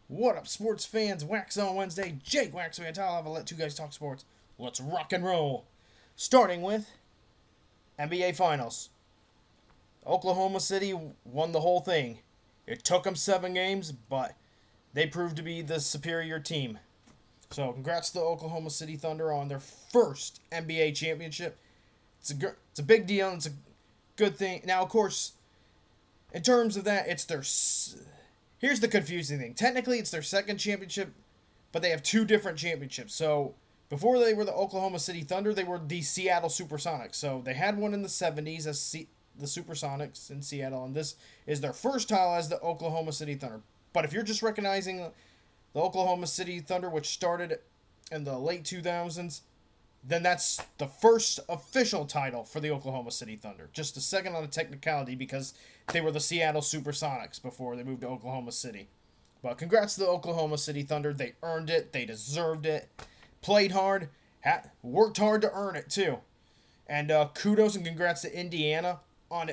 What up, sports fans? Waxon Wednesday, Jake Waxon Wednesday. I'll let two guys talk sports. Let's rock and roll. Starting with NBA Finals. Oklahoma City won the whole thing. It took them 7 games, but they proved to be the superior team. So, congrats to the Oklahoma City Thunder on their first NBA championship. It's a big deal. It's a good thing. Now, of course, in terms of that, it's their. Here's the confusing thing. Technically, it's their second championship, but they have 2 different championships. So, before they were the Oklahoma City Thunder, they were the Seattle Supersonics. So, they had one in the 70s as the Supersonics in Seattle, and this is their first title as the Oklahoma City Thunder. But if you're just recognizing the Oklahoma City Thunder, which started in the late 2000s, then that's the first official title for the Oklahoma City Thunder. Just the second on the technicality because they were the Seattle Supersonics before they moved to Oklahoma City. But congrats to the Oklahoma City Thunder. They earned it. They deserved it. Played hard. Worked hard to earn it, too. And kudos and congrats to Indiana on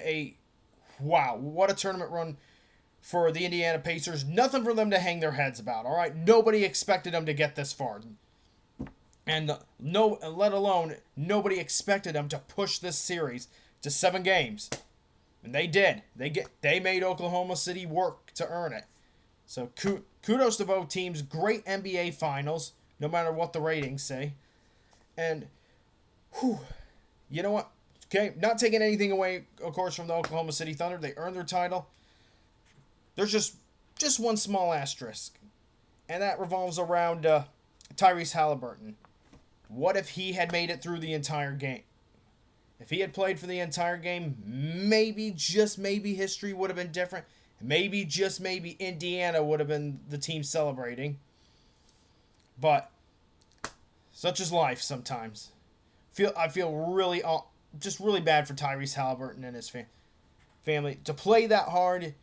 wow, what a tournament run for the Indiana Pacers. Nothing for them to hang their heads about, all right? Nobody expected them to get this far. And let alone, nobody expected them to push this series to 7 games. And they did. They made Oklahoma City work to earn it. So kudos to both teams. Great NBA Finals, no matter what the ratings say. And, you know what? Okay, not taking anything away, of course, from the Oklahoma City Thunder. They earned their title. There's just one small asterisk. And that revolves around Tyrese Halliburton. What if he had made it through the entire game? If he had played for the entire game, maybe, just maybe, history would have been different. Maybe, just maybe, Indiana would have been the team celebrating. But such is life sometimes. I feel really bad for Tyrese Halliburton and his family. To play that hard,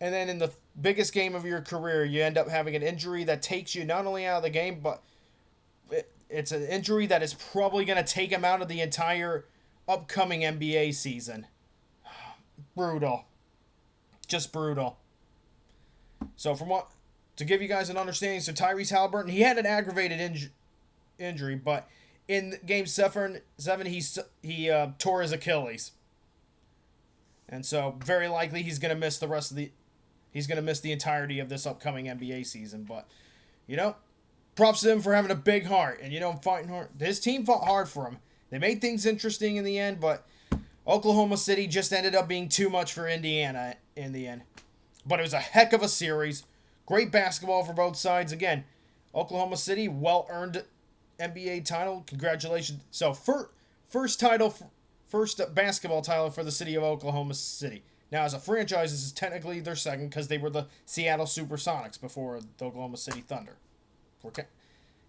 and then in the biggest game of your career, you end up having an injury that takes you not only out of the game, but it's an injury that is probably going to take him out of the entire upcoming NBA season. Brutal. Just brutal. So to give you guys an understanding, so Tyrese Halliburton, he had an aggravated injury, but in Game 7, he tore his Achilles. And so, very likely, he's going to miss the entirety of this upcoming NBA season. But, props to him for having a big heart and, fighting hard. His team fought hard for him. They made things interesting in the end, but Oklahoma City just ended up being too much for Indiana in the end. But it was a heck of a series. Great basketball for both sides. Again, Oklahoma City, well-earned NBA title. Congratulations. So, first basketball title for the city of Oklahoma City. Now, as a franchise, this is technically their second because they were the Seattle Supersonics before the Oklahoma City Thunder. We're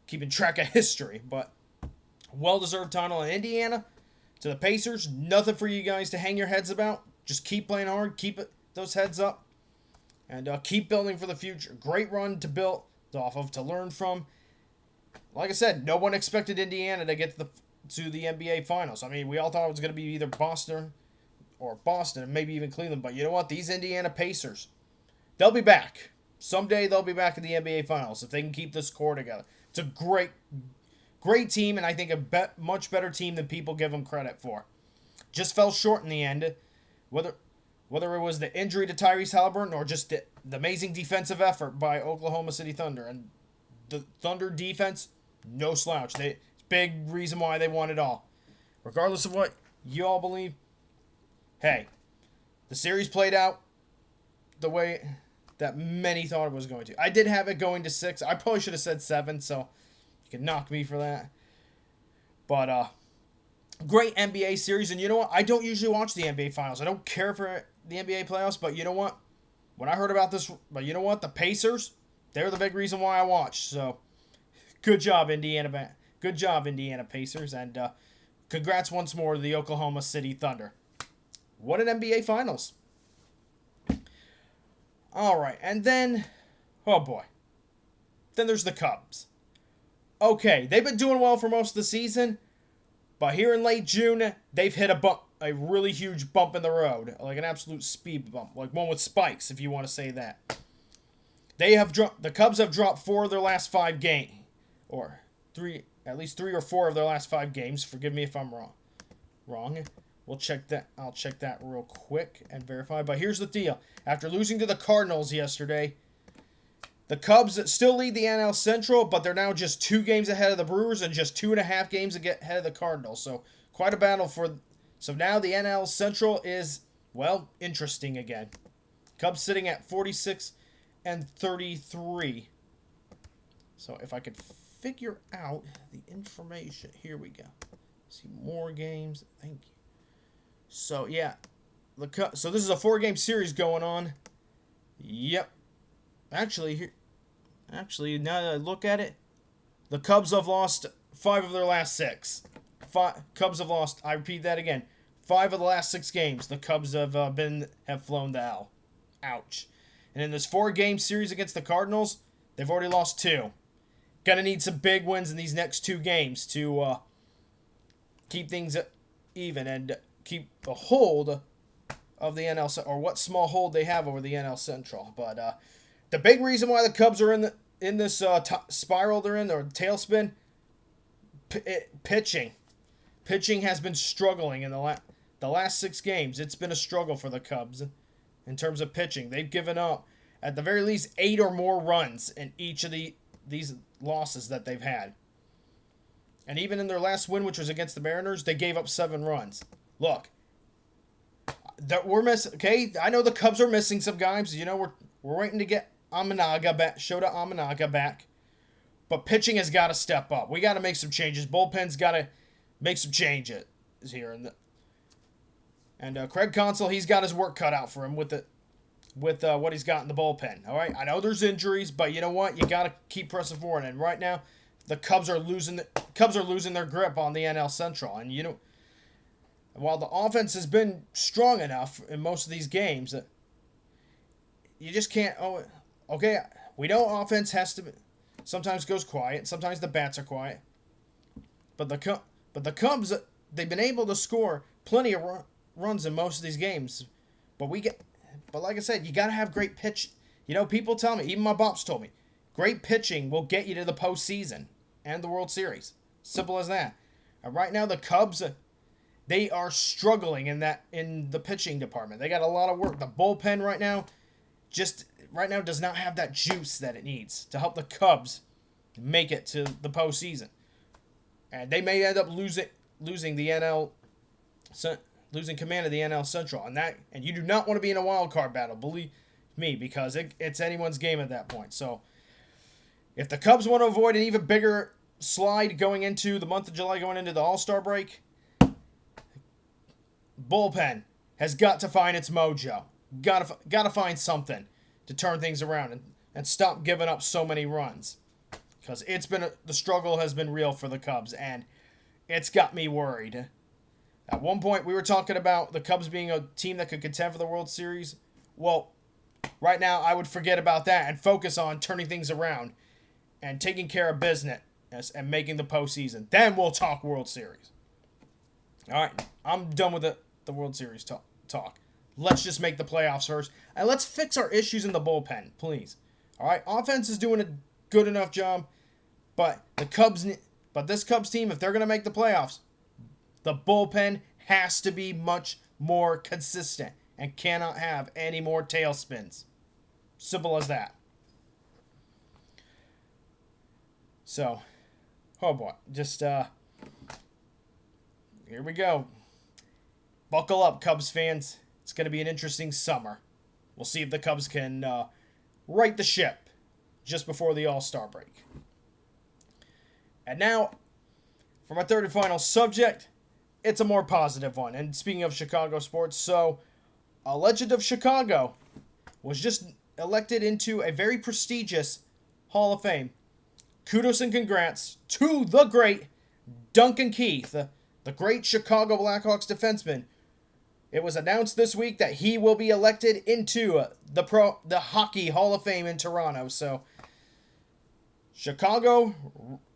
keeping track of history, but well-deserved title in Indiana. To the Pacers, nothing for you guys to hang your heads about. Just keep playing hard, keep those heads up, and keep building for the future. Great run to build off of, to learn from. Like I said, no one expected Indiana to get to the NBA Finals. I mean, we all thought it was going to be either Boston, and maybe even Cleveland. But you know what? These Indiana Pacers, they'll be back. Someday they'll be back in the NBA Finals if they can keep this core together. It's a great team, and I think a much better team than people give them credit for. Just fell short in the end. Whether it was the injury to Tyrese Halliburton or just the amazing defensive effort by Oklahoma City Thunder. And the Thunder defense, no slouch. It's big reason why they won it all. Regardless of what you all believe, hey, the series played out the way that many thought it was going to. I did have it going to 6. I probably should have said 7, so you can knock me for that. But, great NBA series. And you know what? I don't usually watch the NBA Finals. I don't care for the NBA playoffs, but you know what? When I heard about this, but you know what? The Pacers, they're the big reason why I watched. So, good job, Indiana. Good job, Indiana Pacers. And congrats once more to the Oklahoma City Thunder. What an NBA Finals. All right, and then, oh boy. Then there's the Cubs. Okay, they've been doing well for most of the season, but here in late June, they've hit a really huge bump in the road, like an absolute speed bump, like one with spikes, if you want to say that. The Cubs have dropped 4 of their last 5 games, or at least 3 or 4 of their last 5 games. Forgive me if I'm wrong. We'll check that. I'll check that real quick and verify. But here's the deal: after losing to the Cardinals yesterday, the Cubs still lead the NL Central, but they're now just 2 games ahead of the Brewers and just 2.5 games ahead of the Cardinals. So quite a battle for. So now the NL Central is, well, interesting again. Cubs sitting at 46 and 33. So if I could figure out the information. Here we go. See more games. Thank you. So, yeah. So this is a 4-game series going on. Yep. Actually, now that I look at it, the Cubs have lost 5 of their last 6. Cubs have lost, I repeat that again, 5 of the last 6 games. The Cubs have flown the L. Ouch. And in this 4-game series against the Cardinals, they've already lost 2. Gonna need some big wins in these next 2 games to keep things even and keep the hold of the NL, or what small hold they have over the NL Central. But the big reason why the Cubs are in this spiral they're in, or tailspin, pitching. Pitching has been struggling in the last 6 games. It's been a struggle for the Cubs. In terms of pitching, they've given up at the very least 8 or more runs in each of these losses that they've had. And even in their last win, which was against the Mariners, they gave up 7 runs. Look, we're missing. Okay, I know the Cubs are missing some guys. You know, we're waiting to get Shota Amanaga back. But pitching has got to step up. We got to make some changes. Bullpen's got to make some changes here. And Craig Counsell, he's got his work cut out for him with what he's got in the bullpen. All right, I know there's injuries, but you know what? You got to keep pressing forward. And right now, the Cubs are losing their grip on the NL Central. And you know, while the offense has been strong enough in most of these games, you just can't. Oh, okay, we know offense has to. Sometimes goes quiet. Sometimes the bats are quiet. But the Cubs, they've been able to score plenty of runs in most of these games. But like I said, you got to have great pitch. You know, people tell me, even my bops told me, great pitching will get you to the postseason and the World Series. Simple as that. And right now, the Cubs, they are struggling in the pitching department. They got a lot of work. The bullpen right now does not have that juice that it needs to help the Cubs make it to the postseason. And they may end up losing command of the NL Central. And you do not want to be in a wild card battle, believe me, because it's anyone's game at that point. So if the Cubs want to avoid an even bigger slide going into the month of July, going into the All-Star break, bullpen has got to find its mojo. Got to find something to turn things around and stop giving up so many runs. Because the struggle has been real for the Cubs, and it's got me worried. At one point, we were talking about the Cubs being a team that could contend for the World Series. Well, right now, I would forget about that and focus on turning things around and taking care of business and making the postseason. Then we'll talk World Series. All right, I'm done with the World Series talk. Let's just make the playoffs first, and let's fix our issues in the bullpen, please. All right, offense is doing a good enough job, but this Cubs team, if they're going to make the playoffs, the bullpen has to be much more consistent and cannot have any more tailspins. Simple as that. So, oh boy, just here we go. Buckle up, Cubs fans. It's going to be an interesting summer. We'll see if the Cubs can right the ship just before the All-Star break. And now, for my third and final subject, it's a more positive one. And speaking of Chicago sports, so a legend of Chicago was just elected into a very prestigious Hall of Fame. Kudos and congrats to the great Duncan Keith, the great Chicago Blackhawks defenseman. It was announced this week that he will be elected into the Hockey Hall of Fame in Toronto. So, Chicago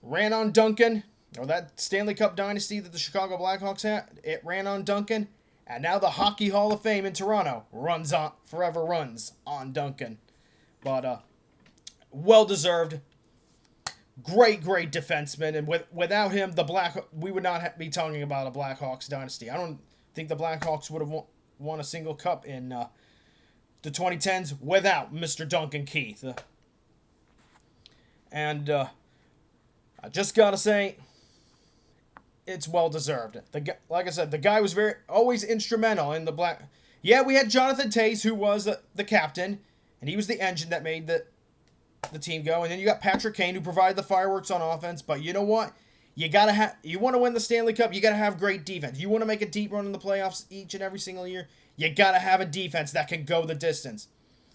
ran on Duncan, or that Stanley Cup dynasty that the Chicago Blackhawks had, it ran on Duncan. And now the Hockey Hall of Fame in Toronto forever runs on Duncan. But Well deserved. Great, great defenseman, and without him, we would not be talking about a Blackhawks dynasty. I don't think the Blackhawks would have won a single cup in the 2010s without Mr. Duncan Keith. And I just gotta say, it's well deserved. Like I said, the guy was always instrumental in the Black. Yeah, we had Jonathan Toews, who was the captain, and he was the engine that made the team go. And then you got Patrick Kane, who provided the fireworks on offense. But you know what? You want to win the Stanley Cup, you gotta have great defense. You want to make a deep run in the playoffs each and every single year, you gotta have a defense that can go the distance.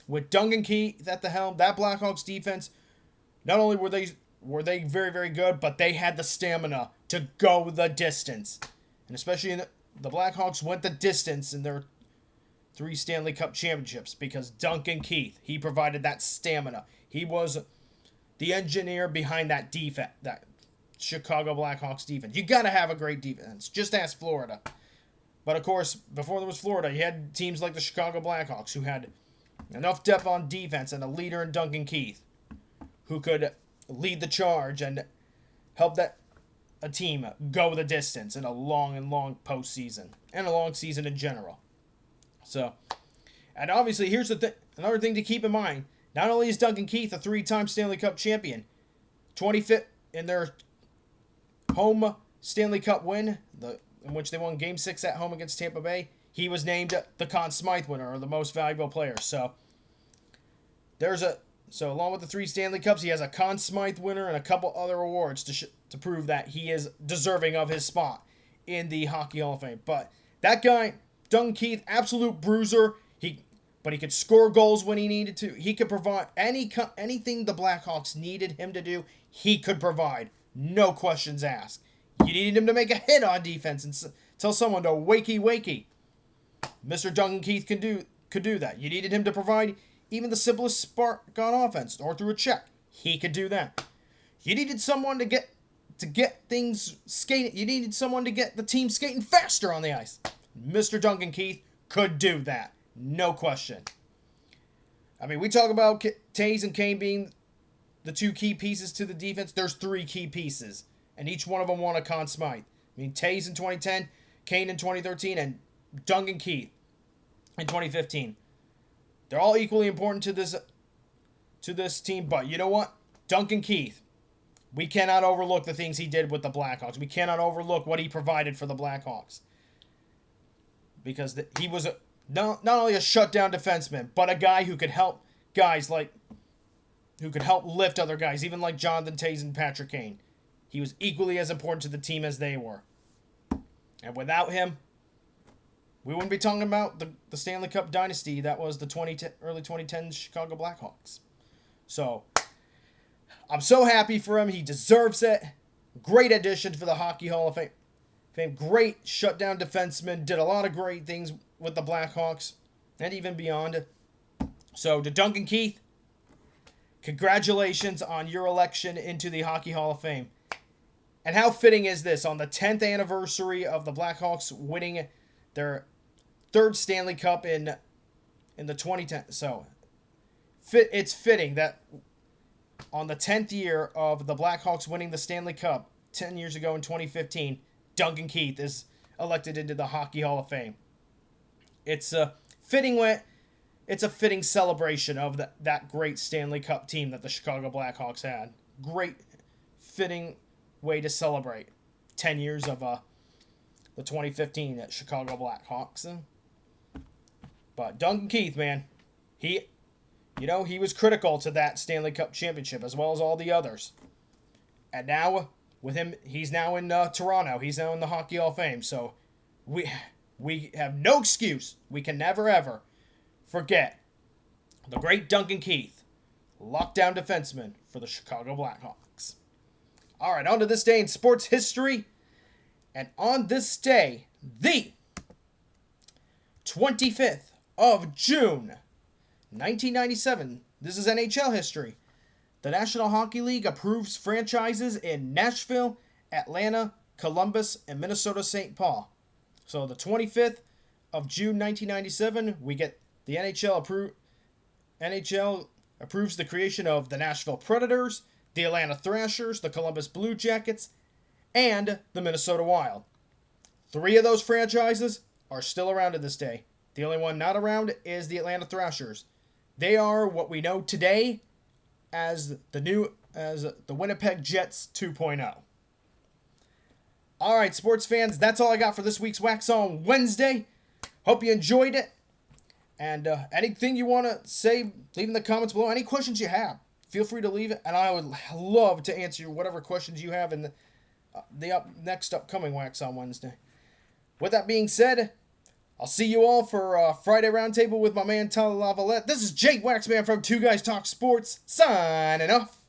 With Duncan Keith at the helm, that Blackhawks defense, not only were they very, very good, but they had the stamina to go the distance. And especially the Blackhawks went the distance in their 3 Stanley Cup championships because Duncan Keith, he provided that stamina. He was the engineer behind that defense, that Chicago Blackhawks defense. You got to have a great defense. Just ask Florida. But of course, before there was Florida, you had teams like the Chicago Blackhawks who had enough depth on defense and a leader in Duncan Keith who could lead the charge and help a team go the distance in a long and long postseason and a long season in general. So, and obviously, here's another thing to keep in mind. Not only is Duncan Keith a 3-time Stanley Cup champion, 25th in their home Stanley Cup win, in which they won Game 6 at home against Tampa Bay, he was named the Conn Smythe winner, or the most valuable player. So, along with the 3 Stanley Cups, he has a Conn Smythe winner and a couple other awards to prove that he is deserving of his spot in the Hockey Hall of Fame. But that guy, Duncan Keith, absolute bruiser. But he could score goals when he needed to. He could provide anything the Blackhawks needed him to do, he could provide. No questions asked. You needed him to make a hit on defense and tell someone to wakey. Mr. Duncan Keith could do that. You needed him to provide even the simplest spark on offense or through a check. He could do that. You needed someone to get things skating. You needed someone to get the team skating faster on the ice. Mr. Duncan Keith could do that. No question. I mean, we talk about Toews and Kane being the 2 key pieces to the defense. There's 3 key pieces, and each one of them won a Conn Smythe. I mean, Toews in 2010, Kane in 2013, and Duncan Keith in 2015. They're all equally important to this team, but you know what? Duncan Keith, we cannot overlook the things he did with the Blackhawks. We cannot overlook what he provided for the Blackhawks. Because he was not only a shutdown defenseman, but a guy who could help lift other guys, even like Jonathan Toews and Patrick Kane. He was equally as important to the team as they were. And without him, we wouldn't be talking about the Stanley Cup dynasty that was the early 2010s Chicago Blackhawks. So, I'm so happy for him. He deserves it. Great addition for the Hockey Hall of Fame. Great shutdown defenseman. Did a lot of great things with the Blackhawks and even beyond. So, to Duncan Keith, congratulations on your election into the Hockey Hall of Fame. And how fitting is this on the 10th anniversary of the Blackhawks winning their 3rd Stanley Cup in the 2010. So, it's fitting that on the 10th year of the Blackhawks winning the Stanley Cup 10 years ago in 2015, Duncan Keith is elected into the Hockey Hall of Fame. It's a fitting celebration of that great Stanley Cup team that the Chicago Blackhawks had. Great fitting way to celebrate 10 years of the 2015 Chicago Blackhawks. But Duncan Keith, man, he was critical to that Stanley Cup championship as well as all the others. And now with him, he's now in Toronto. He's now in the Hockey Hall of Fame. So we have no excuse. We can never ever forget the great Duncan Keith, lockdown defenseman for the Chicago Blackhawks. All right, on to this day in sports history. And on this day, the 25th of June, 1997, this is NHL history. The National Hockey League approves franchises in Nashville, Atlanta, Columbus, and Minnesota St. Paul. So the 25th of June 1997, we get the NHL approves the creation of the Nashville Predators, the Atlanta Thrashers, the Columbus Blue Jackets, and the Minnesota Wild. 3 of those franchises are still around to this day. The only one not around is the Atlanta Thrashers. They are what we know today as the Winnipeg Jets 2.0. All right, sports fans, that's all I got for this week's Waxon Wednesday. Hope you enjoyed it. And anything you want to say, leave in the comments below. Any questions you have, feel free to leave it. And I would love to answer whatever questions you have in the next upcoming Waxon Wednesday. With that being said, I'll see you all for Friday Roundtable with my man Tyler Lavalette. This is Jake Waxman from Two Guys Talk Sports, signing off.